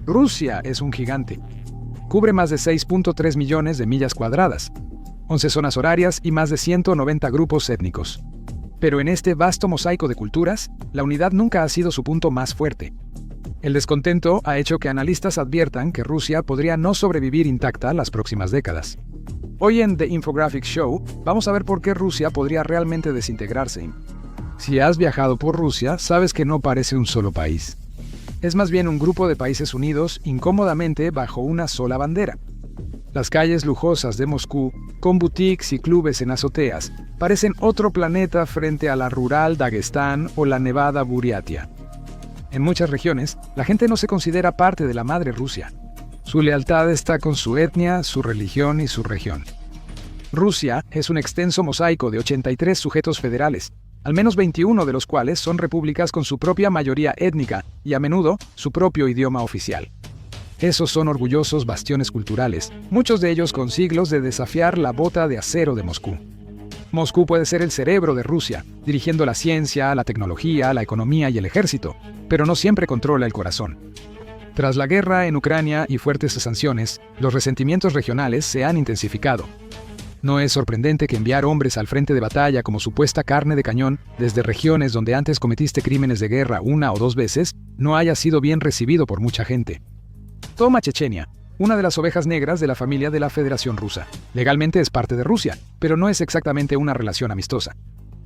Rusia es un gigante. Cubre más de 6.3 millones de millas cuadradas, 11 zonas horarias y más de 190 grupos étnicos. Pero en este vasto mosaico de culturas, la unidad nunca ha sido su punto más fuerte. El descontento ha hecho que analistas adviertan que Rusia podría no sobrevivir intacta las próximas décadas. Hoy en The Infographic Show vamos a ver por qué Rusia podría realmente desintegrarse. Si has viajado por Rusia, sabes que no parece un solo país. Es más bien un grupo de países unidos incómodamente bajo una sola bandera. Las calles lujosas de Moscú, con boutiques y clubes en azoteas, parecen otro planeta frente a la rural Dagestán o la nevada Buriatia. En muchas regiones, la gente no se considera parte de la madre Rusia. Su lealtad está con su etnia, su religión y su región. Rusia es un extenso mosaico de 83 sujetos federales, al menos 21 de los cuales son repúblicas con su propia mayoría étnica y a menudo su propio idioma oficial. Esos son orgullosos bastiones culturales, muchos de ellos con siglos de desafiar la bota de acero de Moscú. Moscú puede ser el cerebro de Rusia, dirigiendo la ciencia, la tecnología, la economía y el ejército, pero no siempre controla el corazón. Tras la guerra en Ucrania y fuertes sanciones, los resentimientos regionales se han intensificado. No es sorprendente que enviar hombres al frente de batalla como supuesta carne de cañón desde regiones donde antes cometiste crímenes de guerra una o dos veces no haya sido bien recibido por mucha gente. Toma Chechenia, una de las ovejas negras de la familia de la Federación Rusa. Legalmente es parte de Rusia, pero no es exactamente una relación amistosa.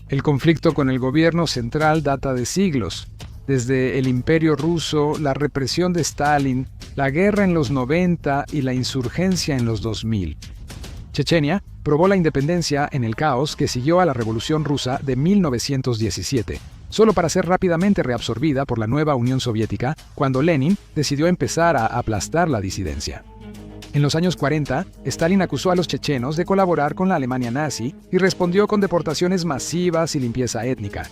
El conflicto con el gobierno central data de siglos. Desde el Imperio Ruso, la represión de Stalin, la guerra en los 90 y la insurgencia en los 2000. Chechenia probó la independencia en el caos que siguió a la Revolución Rusa de 1917, solo para ser rápidamente reabsorbida por la nueva Unión Soviética cuando Lenin decidió empezar a aplastar la disidencia. En los años 40, Stalin acusó a los chechenos de colaborar con la Alemania nazi y respondió con deportaciones masivas y limpieza étnica.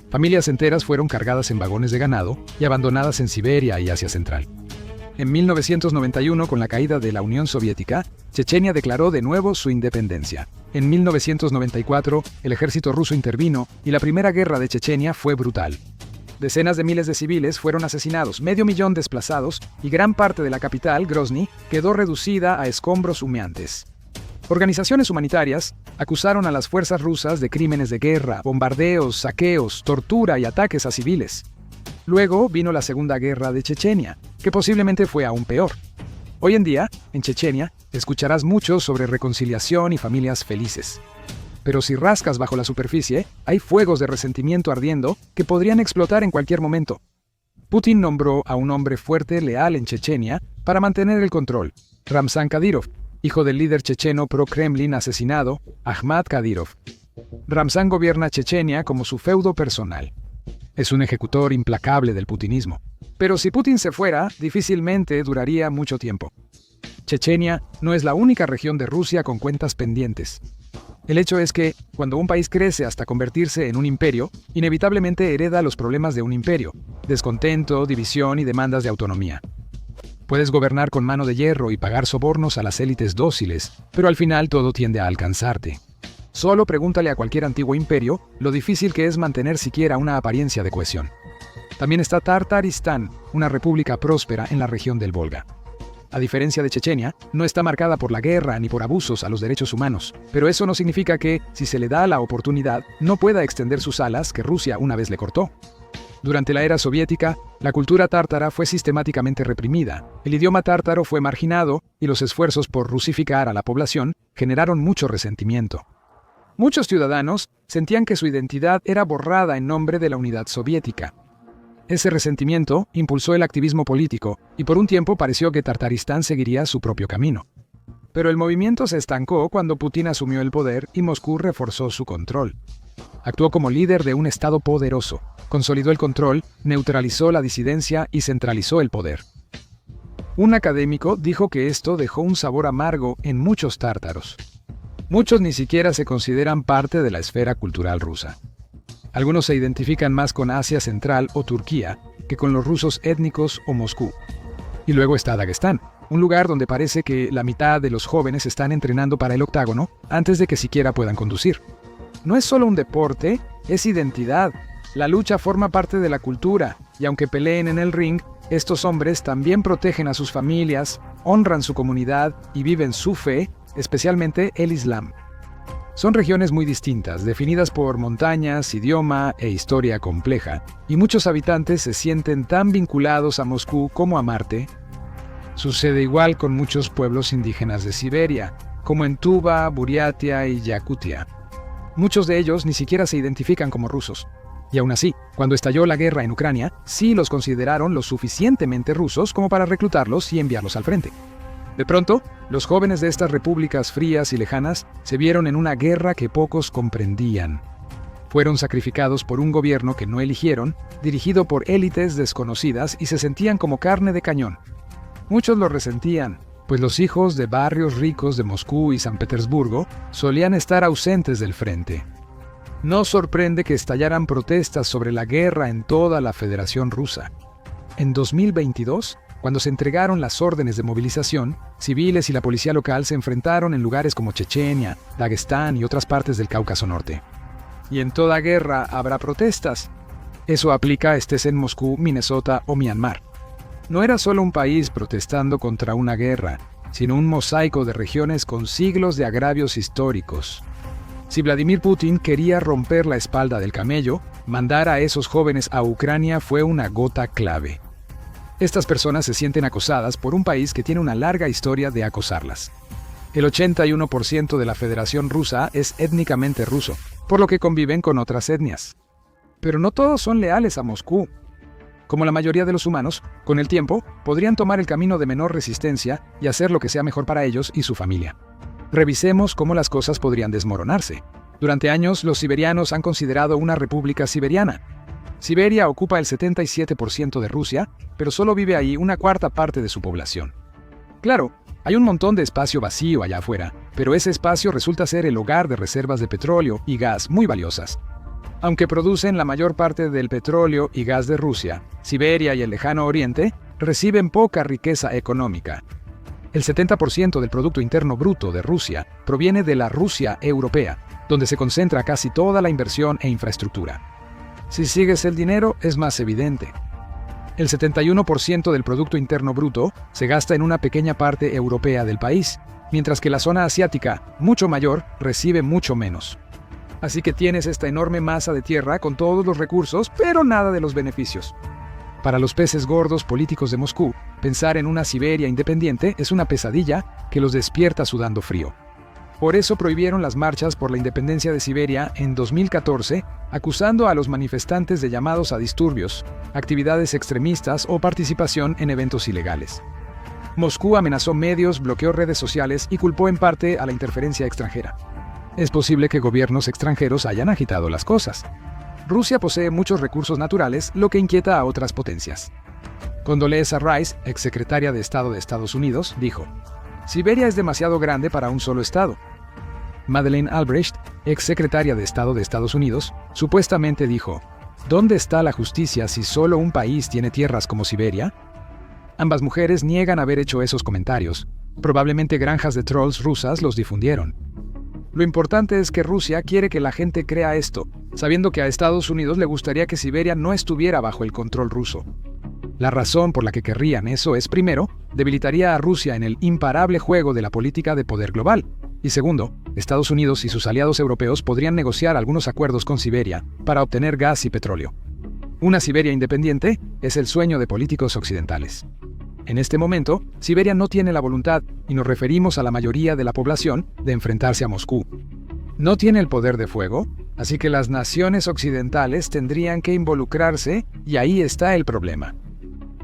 Familias enteras fueron cargadas en vagones de ganado y abandonadas en Siberia y Asia Central. En 1991, con la caída de la Unión Soviética, Chechenia declaró de nuevo su independencia. En 1994, el ejército ruso intervino y la primera guerra de Chechenia fue brutal. Decenas de miles de civiles fueron asesinados, 500.000 desplazados y gran parte de la capital, Grozny, quedó reducida a escombros humeantes. Organizaciones humanitarias acusaron a las fuerzas rusas de crímenes de guerra, bombardeos, saqueos, tortura y ataques a civiles. Luego vino la Segunda Guerra de Chechenia, que posiblemente fue aún peor. Hoy en día, en Chechenia, escucharás mucho sobre reconciliación y familias felices. Pero si rascas bajo la superficie, hay fuegos de resentimiento ardiendo que podrían explotar en cualquier momento. Putin nombró a un hombre fuerte leal en Chechenia para mantener el control, Ramzan Kadyrov, hijo del líder checheno pro-Kremlin asesinado, Ahmad Kadyrov. Ramzan gobierna Chechenia como su feudo personal. Es un ejecutor implacable del putinismo. Pero si Putin se fuera, difícilmente duraría mucho tiempo. Chechenia no es la única región de Rusia con cuentas pendientes. El hecho es que, cuando un país crece hasta convertirse en un imperio, inevitablemente hereda los problemas de un imperio: descontento, división y demandas de autonomía. Puedes gobernar con mano de hierro y pagar sobornos a las élites dóciles, pero al final todo tiende a alcanzarte. Solo pregúntale a cualquier antiguo imperio lo difícil que es mantener siquiera una apariencia de cohesión. También está Tartaristán, una república próspera en la región del Volga. A diferencia de Chechenia, no está marcada por la guerra ni por abusos a los derechos humanos, pero eso no significa que, si se le da la oportunidad, no pueda extender sus alas que Rusia una vez le cortó. Durante la era soviética, la cultura tártara fue sistemáticamente reprimida, el idioma tártaro fue marginado y los esfuerzos por rusificar a la población generaron mucho resentimiento. Muchos ciudadanos sentían que su identidad era borrada en nombre de la unidad soviética. Ese resentimiento impulsó el activismo político y por un tiempo pareció que Tartaristán seguiría su propio camino. Pero el movimiento se estancó cuando Putin asumió el poder y Moscú reforzó su control. Actuó como líder de un estado poderoso, consolidó el control, neutralizó la disidencia y centralizó el poder. Un académico dijo que esto dejó un sabor amargo en muchos tártaros. Muchos ni siquiera se consideran parte de la esfera cultural rusa. Algunos se identifican más con Asia Central o Turquía que con los rusos étnicos o Moscú. Y luego está Dagestán, un lugar donde parece que la mitad de los jóvenes están entrenando para el octágono antes de que siquiera puedan conducir. No es solo un deporte, es identidad. La lucha forma parte de la cultura, y aunque peleen en el ring, Estos hombres también protegen a sus familias, honran su comunidad y viven su fe, especialmente el Islam. Son regiones muy distintas, definidas por montañas, idioma e historia compleja, y muchos habitantes se sienten tan vinculados a Moscú como a Marte. Sucede igual con muchos pueblos indígenas de Siberia, como en Tuva, Buriatia y Yakutia. Muchos de ellos ni siquiera se identifican como rusos. Y aún así, cuando estalló la guerra en Ucrania, sí los consideraron lo suficientemente rusos como para reclutarlos y enviarlos al frente. De pronto, los jóvenes de estas repúblicas frías y lejanas se vieron en una guerra que pocos comprendían. Fueron sacrificados por un gobierno que no eligieron, dirigido por élites desconocidas y se sentían como carne de cañón. Muchos lo resentían, pues los hijos de barrios ricos de Moscú y San Petersburgo solían estar ausentes del frente. No sorprende que estallaran protestas sobre la guerra en toda la Federación Rusa. En 2022, cuando se entregaron las órdenes de movilización, civiles y la policía local se enfrentaron en lugares como Chechenia, Dagestán y otras partes del Cáucaso Norte. Y en toda guerra habrá protestas. Eso aplica estés en Moscú, Minnesota o Myanmar. No era solo un país protestando contra una guerra, sino un mosaico de regiones con siglos de agravios históricos. Si Vladimir Putin quería romper la espalda del camello, mandar a esos jóvenes a Ucrania fue una gota clave. Estas personas se sienten acosadas por un país que tiene una larga historia de acosarlas. El 81% de la Federación Rusa es étnicamente ruso, por lo que conviven con otras etnias. Pero no todos son leales a Moscú. Como la mayoría de los humanos, con el tiempo, podrían tomar el camino de menor resistencia y hacer lo que sea mejor para ellos y su familia. Revisemos cómo las cosas podrían desmoronarse. Durante años, los siberianos han considerado una república siberiana. Siberia ocupa el 77% de Rusia, pero solo vive ahí una cuarta parte de su población. Claro, hay un montón de espacio vacío allá afuera, pero ese espacio resulta ser el hogar de reservas de petróleo y gas muy valiosas. Aunque producen la mayor parte del petróleo y gas de Rusia, Siberia y el Lejano Oriente reciben poca riqueza económica. El 70% del Producto Interno Bruto de Rusia proviene de la Rusia europea, donde se concentra casi toda la inversión e infraestructura. Si sigues el dinero, es más evidente. El 71% del Producto Interno Bruto se gasta en una pequeña parte europea del país, mientras que la zona asiática, mucho mayor, recibe mucho menos. Así que tienes esta enorme masa de tierra con todos los recursos, pero nada de los beneficios. Para los peces gordos políticos de Moscú, pensar en una Siberia independiente es una pesadilla que los despierta sudando frío. Por eso prohibieron las marchas por la independencia de Siberia en 2014, acusando a los manifestantes de llamados a disturbios, actividades extremistas o participación en eventos ilegales. Moscú amenazó medios, bloqueó redes sociales y culpó en parte a la interferencia extranjera. Es posible que gobiernos extranjeros hayan agitado las cosas. Rusia posee muchos recursos naturales, lo que inquieta a otras potencias. Condoleezza Rice, exsecretaria de Estado de Estados Unidos, dijo: Siberia es demasiado grande para un solo estado. Madeleine Albright, exsecretaria de Estado de Estados Unidos, supuestamente dijo: ¿Dónde está la justicia si solo un país tiene tierras como Siberia? Ambas mujeres niegan haber hecho esos comentarios. Probablemente granjas de trolls rusas los difundieron. Lo importante es que Rusia quiere que la gente crea esto, sabiendo que a Estados Unidos le gustaría que Siberia no estuviera bajo el control ruso. La razón por la que querrían eso es, primero, debilitaría a Rusia en el imparable juego de la política de poder global, y segundo, Estados Unidos y sus aliados europeos podrían negociar algunos acuerdos con Siberia para obtener gas y petróleo. Una Siberia independiente es el sueño de políticos occidentales. En este momento, Siberia no tiene la voluntad, y nos referimos a la mayoría de la población, de enfrentarse a Moscú. No tiene el poder de fuego, así que las naciones occidentales tendrían que involucrarse, y ahí está el problema.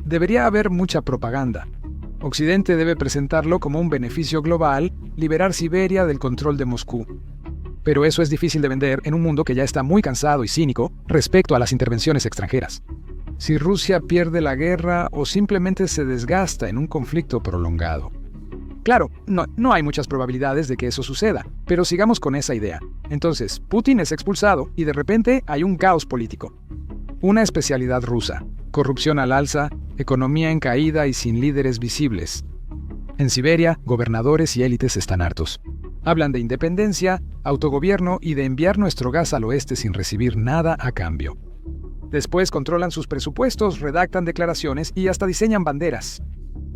Debería haber mucha propaganda. Occidente debe presentarlo como un beneficio global, liberar Siberia del control de Moscú. Pero eso es difícil de vender en un mundo que ya está muy cansado y cínico respecto a las intervenciones extranjeras. Si Rusia pierde la guerra o simplemente se desgasta en un conflicto prolongado. Claro, no hay muchas probabilidades de que eso suceda, pero sigamos con esa idea. Entonces, Putin es expulsado y de repente hay un caos político. Una especialidad rusa: corrupción al alza, economía en caída y sin líderes visibles. En Siberia, gobernadores y élites están hartos. Hablan de independencia, autogobierno y de enviar nuestro gas al oeste sin recibir nada a cambio. Después controlan sus presupuestos, redactan declaraciones y hasta diseñan banderas.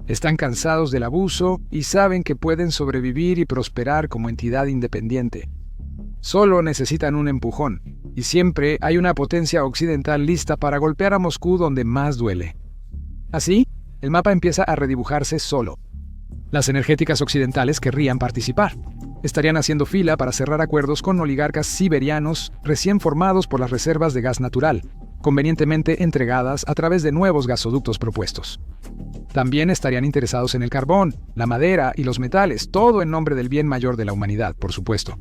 Están cansados del abuso y saben que pueden sobrevivir y prosperar como entidad independiente. Solo necesitan un empujón, y siempre hay una potencia occidental lista para golpear a Moscú donde más duele. Así, el mapa empieza a redibujarse solo. Las energéticas occidentales querrían participar. Estarían haciendo fila para cerrar acuerdos con oligarcas siberianos recién formados por las reservas de gas natural, convenientemente entregadas a través de nuevos gasoductos propuestos. También estarían interesados en el carbón, la madera y los metales, todo en nombre del bien mayor de la humanidad, por supuesto.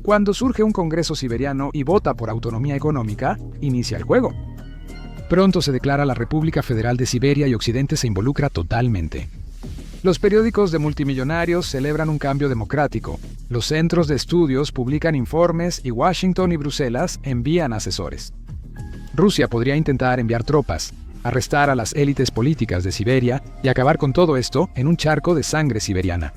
Cuando surge un Congreso siberiano y vota por autonomía económica, inicia el juego. Pronto se declara la República Federal de Siberia y Occidente se involucra totalmente. Los periódicos de multimillonarios celebran un cambio democrático, los centros de estudios publican informes y Washington y Bruselas envían asesores. Rusia podría intentar enviar tropas, arrestar a las élites políticas de Siberia y acabar con todo esto en un charco de sangre siberiana.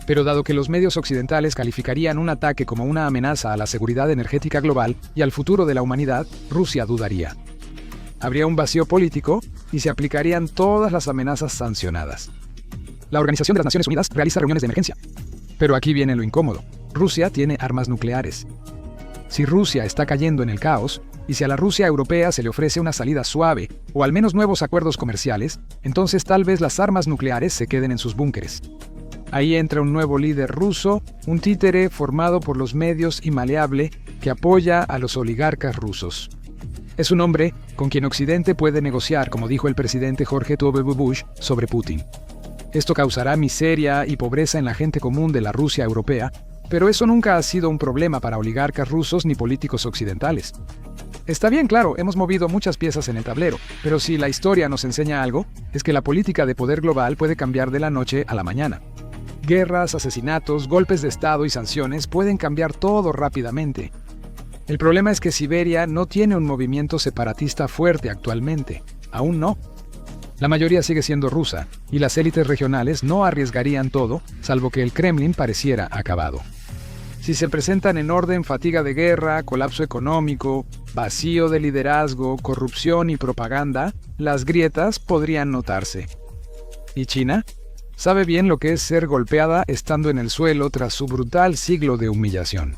Pero dado que los medios occidentales calificarían un ataque como una amenaza a la seguridad energética global y al futuro de la humanidad, Rusia dudaría. Habría un vacío político y se aplicarían todas las amenazas sancionadas. La Organización de las Naciones Unidas realiza reuniones de emergencia. Pero aquí viene lo incómodo. Rusia tiene armas nucleares. Si Rusia está cayendo en el caos, y si a la Rusia europea se le ofrece una salida suave, o al menos nuevos acuerdos comerciales, entonces tal vez las armas nucleares se queden en sus búnkeres. Ahí entra un nuevo líder ruso, un títere formado por los medios y maleable que apoya a los oligarcas rusos. Es un hombre con quien Occidente puede negociar, como dijo el presidente George W. Bush sobre Putin. Esto causará miseria y pobreza en la gente común de la Rusia europea, pero eso nunca ha sido un problema para oligarcas rusos ni políticos occidentales. Está bien, claro, hemos movido muchas piezas en el tablero, pero si la historia nos enseña algo, es que la política de poder global puede cambiar de la noche a la mañana. Guerras, asesinatos, golpes de Estado y sanciones pueden cambiar todo rápidamente. El problema es que Siberia no tiene un movimiento separatista fuerte actualmente. Aún no. La mayoría sigue siendo rusa, y las élites regionales no arriesgarían todo, salvo que el Kremlin pareciera acabado. Si se presentan en orden fatiga de guerra, colapso económico, vacío de liderazgo, corrupción y propaganda, las grietas podrían notarse. ¿Y China? Sabe bien lo que es ser golpeada estando en el suelo tras su brutal siglo de humillación.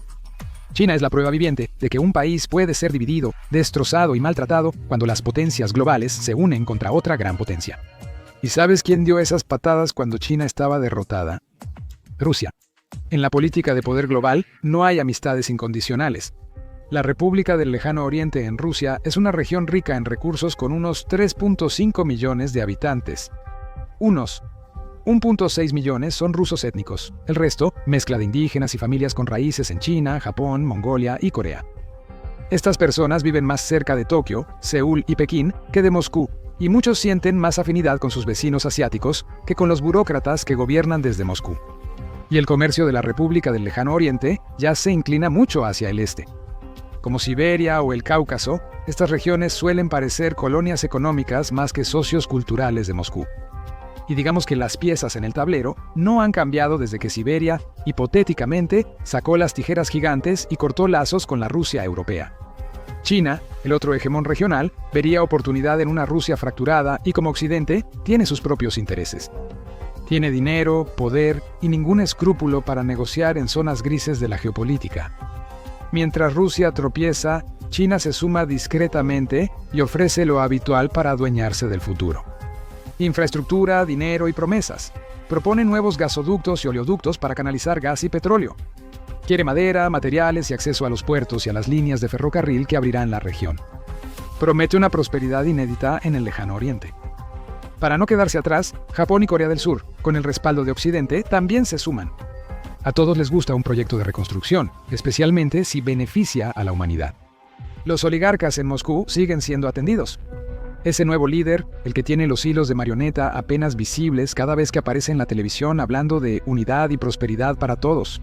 China es la prueba viviente de que un país puede ser dividido, destrozado y maltratado cuando las potencias globales se unen contra otra gran potencia. ¿Y sabes quién dio esas patadas cuando China estaba derrotada? Rusia. En la política de poder global no hay amistades incondicionales. La República del Lejano Oriente en Rusia es una región rica en recursos con unos 3.5 millones de habitantes. 1.6 millones son rusos étnicos, el resto, mezcla de indígenas y familias con raíces en China, Japón, Mongolia y Corea. Estas personas viven más cerca de Tokio, Seúl y Pekín que de Moscú, y muchos sienten más afinidad con sus vecinos asiáticos que con los burócratas que gobiernan desde Moscú. Y el comercio de la República del Lejano Oriente ya se inclina mucho hacia el este. Como Siberia o el Cáucaso, estas regiones suelen parecer colonias económicas más que socios culturales de Moscú. Y digamos que las piezas en el tablero no han cambiado desde que Siberia, hipotéticamente, sacó las tijeras gigantes y cortó lazos con la Rusia europea. China, el otro hegemón regional, vería oportunidad en una Rusia fracturada y como Occidente, tiene sus propios intereses. Tiene dinero, poder y ningún escrúpulo para negociar en zonas grises de la geopolítica. Mientras Rusia tropieza, China se suma discretamente y ofrece lo habitual para adueñarse del futuro. Infraestructura, dinero y promesas. Propone nuevos gasoductos y oleoductos para canalizar gas y petróleo. Quiere madera, materiales y acceso a los puertos y a las líneas de ferrocarril que abrirán la región. Promete una prosperidad inédita en el Lejano Oriente. Para no quedarse atrás, Japón y Corea del Sur, con el respaldo de Occidente, también se suman. A todos les gusta un proyecto de reconstrucción, especialmente si beneficia a la humanidad. Los oligarcas en Moscú siguen siendo atendidos. Ese nuevo líder, el que tiene los hilos de marioneta apenas visibles cada vez que aparece en la televisión hablando de unidad y prosperidad para todos.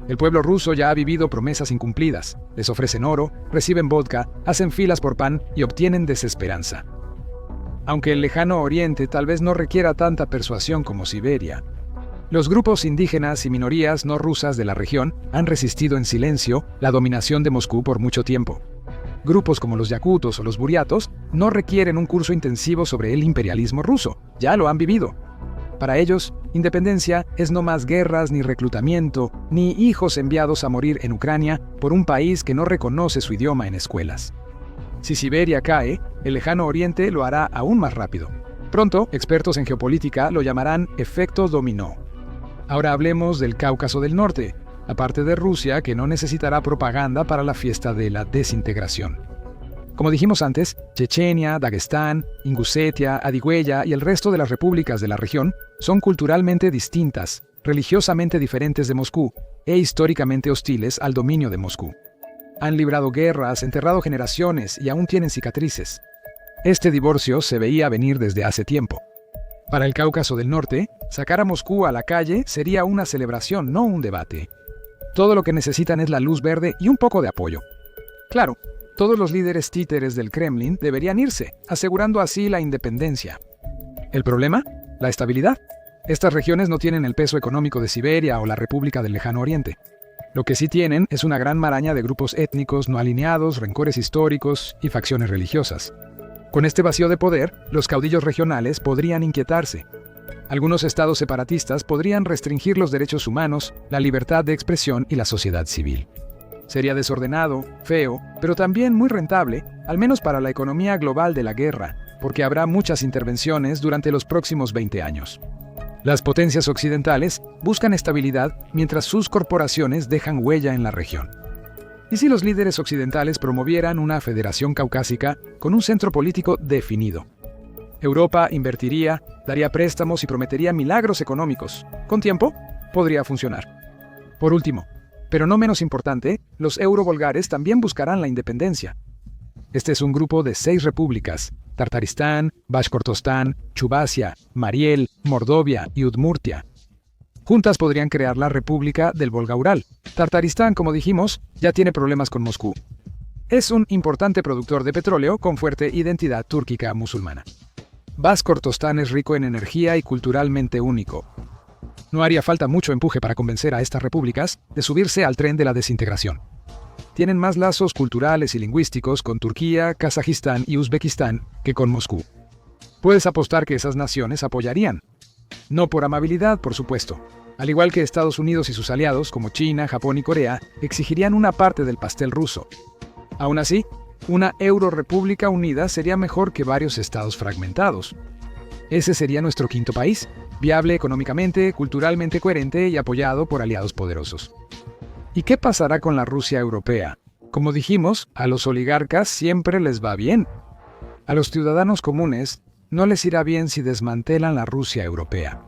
El pueblo ruso ya ha vivido promesas incumplidas. Les ofrecen oro, reciben vodka, hacen filas por pan y obtienen desesperanza. Aunque el Lejano Oriente tal vez no requiera tanta persuasión como Siberia, los grupos indígenas y minorías no rusas de la región han resistido en silencio la dominación de Moscú por mucho tiempo. Grupos como los yakutos o los buriatos no requieren un curso intensivo sobre el imperialismo ruso, ya lo han vivido. Para ellos, independencia es no más guerras ni reclutamiento, ni hijos enviados a morir en Ucrania por un país que no reconoce su idioma en escuelas. Si Siberia cae, el lejano oriente lo hará aún más rápido. Pronto, expertos en geopolítica lo llamarán efecto dominó. Ahora hablemos del Cáucaso del Norte, aparte de Rusia, que no necesitará propaganda para la fiesta de la desintegración. Como dijimos antes, Chechenia, Daguestán, Ingusetia, Adigüeya y el resto de las repúblicas de la región son culturalmente distintas, religiosamente diferentes de Moscú e históricamente hostiles al dominio de Moscú. Han librado guerras, enterrado generaciones y aún tienen cicatrices. Este divorcio se veía venir desde hace tiempo. Para el Cáucaso del Norte, sacar a Moscú a la calle sería una celebración, no un debate. Todo lo que necesitan es la luz verde y un poco de apoyo. Claro, todos los líderes títeres del Kremlin deberían irse, asegurando así la independencia. ¿El problema? La estabilidad. Estas regiones no tienen el peso económico de Siberia o la República del Lejano Oriente. Lo que sí tienen es una gran maraña de grupos étnicos no alineados, rencores históricos y facciones religiosas. Con este vacío de poder, los caudillos regionales podrían inquietarse. Algunos estados separatistas podrían restringir los derechos humanos, la libertad de expresión y la sociedad civil. Sería desordenado, feo, pero también muy rentable, al menos para la economía global de la guerra, porque habrá muchas intervenciones durante los próximos 20 años. Las potencias occidentales buscan estabilidad mientras sus corporaciones dejan huella en la región. ¿Y si los líderes occidentales promovieran una federación caucásica con un centro político definido? Europa invertiría, daría préstamos y prometería milagros económicos. Con tiempo, podría funcionar. Por último, pero no menos importante, los eurovolgares también buscarán la independencia. Este es un grupo de 6 repúblicas: Tartaristán, Bashkortostán, Chubassia, Mariel, Mordovia y Udmurtia. Juntas podrían crear la República del Volga-Ural. Tartaristán, como dijimos, ya tiene problemas con Moscú. Es un importante productor de petróleo con fuerte identidad túrquica musulmana. Bashkortostán es rico en energía y culturalmente único. No haría falta mucho empuje para convencer a estas repúblicas de subirse al tren de la desintegración. Tienen más lazos culturales y lingüísticos con Turquía, Kazajistán y Uzbekistán que con Moscú. Puedes apostar que esas naciones apoyarían. No por amabilidad, por supuesto. Al igual que Estados Unidos y sus aliados, como China, Japón y Corea, exigirían una parte del pastel ruso. Aún así, una Eurorepública unida sería mejor que varios estados fragmentados. Ese sería nuestro quinto país, viable económicamente, culturalmente coherente y apoyado por aliados poderosos. ¿Y qué pasará con la Rusia europea? Como dijimos, a los oligarcas siempre les va bien. A los ciudadanos comunes no les irá bien si desmantelan la Rusia europea.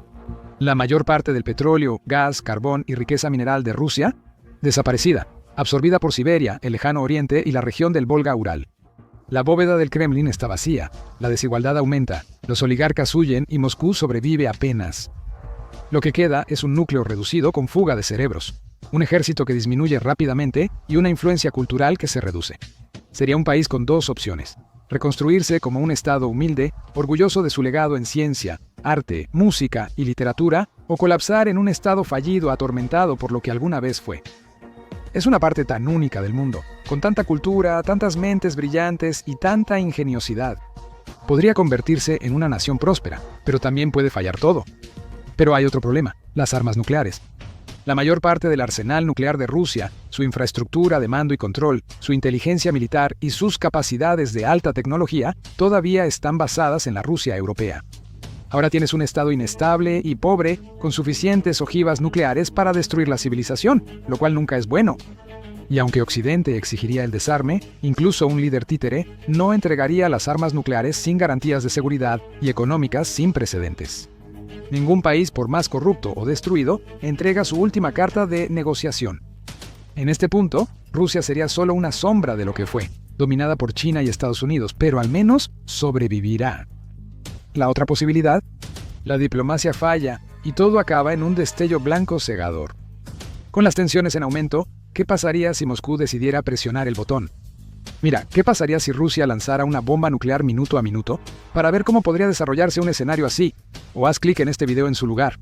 La mayor parte del petróleo, gas, carbón y riqueza mineral de Rusia, desaparecida, absorbida por Siberia, el Lejano Oriente y la región del Volga-Ural. La bóveda del Kremlin está vacía, la desigualdad aumenta, los oligarcas huyen y Moscú sobrevive apenas. Lo que queda es un núcleo reducido con fuga de cerebros, un ejército que disminuye rápidamente y una influencia cultural que se reduce. Sería un país con 2 opciones: reconstruirse como un estado humilde, orgulloso de su legado en ciencia, arte, música y literatura, o colapsar en un estado fallido atormentado por lo que alguna vez fue. Es una parte tan única del mundo, con tanta cultura, tantas mentes brillantes y tanta ingeniosidad. Podría convertirse en una nación próspera, pero también puede fallar todo. Pero hay otro problema: las armas nucleares. La mayor parte del arsenal nuclear de Rusia, su infraestructura de mando y control, su inteligencia militar y sus capacidades de alta tecnología todavía están basadas en la Rusia europea. Ahora tienes un estado inestable y pobre, con suficientes ojivas nucleares para destruir la civilización, lo cual nunca es bueno. Y aunque Occidente exigiría el desarme, incluso un líder títere no entregaría las armas nucleares sin garantías de seguridad y económicas sin precedentes. Ningún país, por más corrupto o destruido, entrega su última carta de negociación. En este punto, Rusia sería solo una sombra de lo que fue, dominada por China y Estados Unidos, pero al menos sobrevivirá. La otra posibilidad: la diplomacia falla y todo acaba en un destello blanco cegador. Con las tensiones en aumento, ¿qué pasaría si Moscú decidiera presionar el botón? Mira, ¿qué pasaría si Rusia lanzara una bomba nuclear minuto a minuto? Para ver cómo podría desarrollarse un escenario así, o haz clic en este video en su lugar.